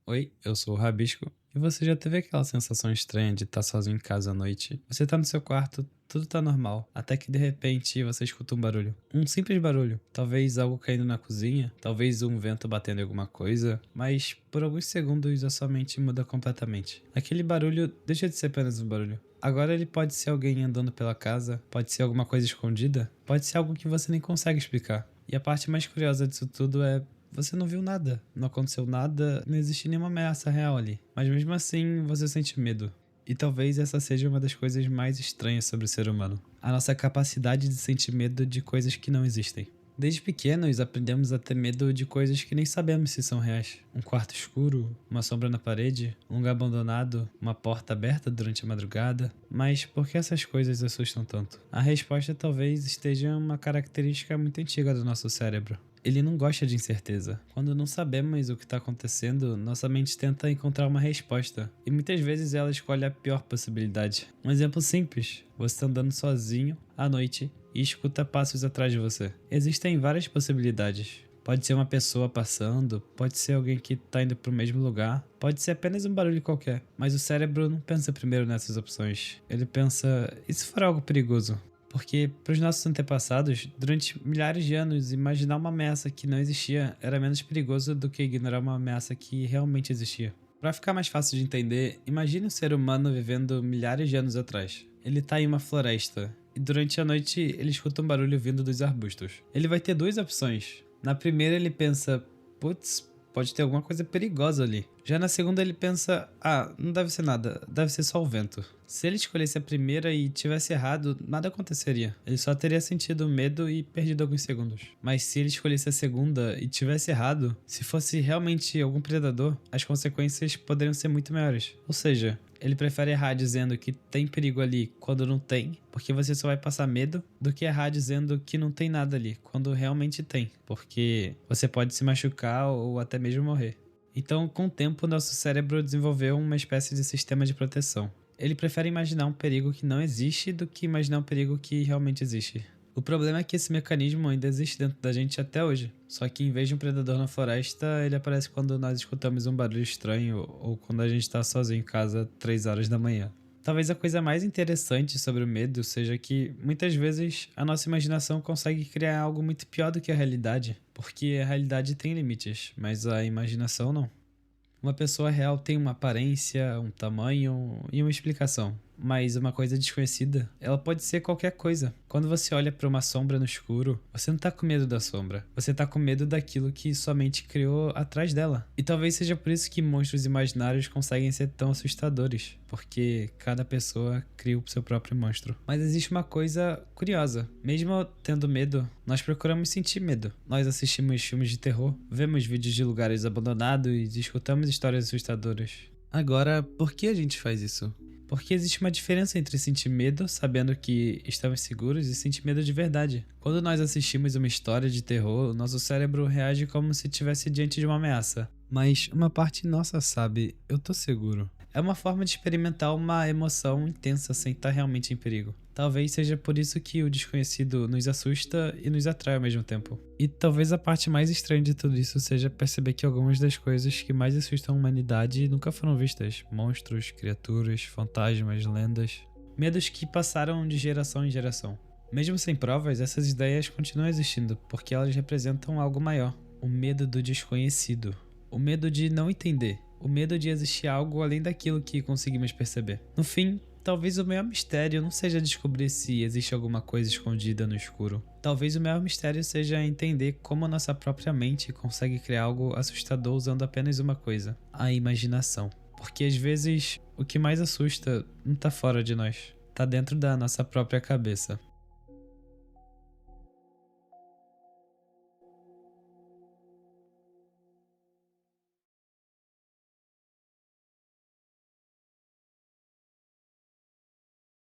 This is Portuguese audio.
Oi, eu sou o Rabisco. E você já teve aquela sensação estranha de estar sozinho em casa à noite? Você tá no seu quarto, tudo tá normal, até que de repente você escuta um barulho. Um simples barulho. Talvez algo caindo na cozinha, talvez um vento batendo em alguma coisa, mas por alguns segundos a sua mente muda completamente. Aquele barulho deixa de ser apenas um barulho. Agora ele pode ser alguém andando pela casa, pode ser alguma coisa escondida, pode ser algo que você nem consegue explicar. E a parte mais curiosa disso tudo é você não viu nada, não aconteceu nada, não existe nenhuma ameaça real ali. Mas mesmo assim, você sente medo. E talvez essa seja uma das coisas mais estranhas sobre o ser humano. A nossa capacidade de sentir medo de coisas que não existem. Desde pequenos, aprendemos a ter medo de coisas que nem sabemos se são reais. Um quarto escuro, uma sombra na parede, um lugar abandonado, uma porta aberta durante a madrugada. Mas por que essas coisas assustam tanto? A resposta talvez esteja em uma característica muito antiga do nosso cérebro. Ele não gosta de incerteza. Quando não sabemos o que está acontecendo, nossa mente tenta encontrar uma resposta. E muitas vezes ela escolhe a pior possibilidade. Um exemplo simples: você está andando sozinho à noite e escuta passos atrás de você. Existem várias possibilidades. Pode ser uma pessoa passando, pode ser alguém que está indo para o mesmo lugar, pode ser apenas um barulho qualquer. Mas o cérebro não pensa primeiro nessas opções. Ele pensa, e se for algo perigoso? Porque, para os nossos antepassados, durante milhares de anos, imaginar uma ameaça que não existia era menos perigoso do que ignorar uma ameaça que realmente existia. Para ficar mais fácil de entender, imagine um ser humano vivendo milhares de anos atrás. Ele está em uma floresta, e durante a noite ele escuta um barulho vindo dos arbustos. Ele vai ter duas opções. Na primeira ele pensa, putz, pode ter alguma coisa perigosa ali. Já na segunda ele pensa, não deve ser nada, deve ser só o vento. Se ele escolhesse a primeira e tivesse errado, nada aconteceria. Ele só teria sentido medo e perdido alguns segundos. Mas se ele escolhesse a segunda e tivesse errado, se fosse realmente algum predador, as consequências poderiam ser muito maiores. Ou seja, ele prefere errar dizendo que tem perigo ali quando não tem, porque você só vai passar medo, do que errar dizendo que não tem nada ali, quando realmente tem, porque você pode se machucar ou até mesmo morrer. Então, com o tempo, nosso cérebro desenvolveu uma espécie de sistema de proteção. Ele prefere imaginar um perigo que não existe do que imaginar um perigo que realmente existe. O problema é que esse mecanismo ainda existe dentro da gente até hoje. Só que em vez de um predador na floresta, ele aparece quando nós escutamos um barulho estranho ou quando a gente está sozinho em casa 3 horas da manhã. Talvez a coisa mais interessante sobre o medo seja que, muitas vezes, a nossa imaginação consegue criar algo muito pior do que a realidade. Porque a realidade tem limites, mas a imaginação não. Uma pessoa real tem uma aparência, um tamanho e uma explicação. Mas uma coisa desconhecida, ela pode ser qualquer coisa. Quando você olha para uma sombra no escuro, você não tá com medo da sombra. Você tá com medo daquilo que sua mente criou atrás dela. E talvez seja por isso que monstros imaginários conseguem ser tão assustadores. Porque cada pessoa cria o seu próprio monstro. Mas existe uma coisa curiosa. Mesmo tendo medo, nós procuramos sentir medo. Nós assistimos filmes de terror, vemos vídeos de lugares abandonados e escutamos histórias assustadoras. Agora, por que a gente faz isso? Porque existe uma diferença entre sentir medo, sabendo que estamos seguros, e sentir medo de verdade. Quando nós assistimos uma história de terror, nosso cérebro reage como se estivesse diante de uma ameaça. Mas uma parte nossa sabe, eu tô seguro. É uma forma de experimentar uma emoção intensa sem estar realmente em perigo. Talvez seja por isso que o desconhecido nos assusta e nos atrai ao mesmo tempo. E talvez a parte mais estranha de tudo isso seja perceber que algumas das coisas que mais assustam a humanidade nunca foram vistas. Monstros, criaturas, fantasmas, lendas. Medos que passaram de geração em geração. Mesmo sem provas, essas ideias continuam existindo, porque elas representam algo maior. O medo do desconhecido. O medo de não entender. O medo de existir algo além daquilo que conseguimos perceber. No fim, talvez o maior mistério não seja descobrir se existe alguma coisa escondida no escuro. Talvez o maior mistério seja entender como a nossa própria mente consegue criar algo assustador usando apenas uma coisa: a imaginação. Porque às vezes o que mais assusta não está fora de nós, está dentro da nossa própria cabeça.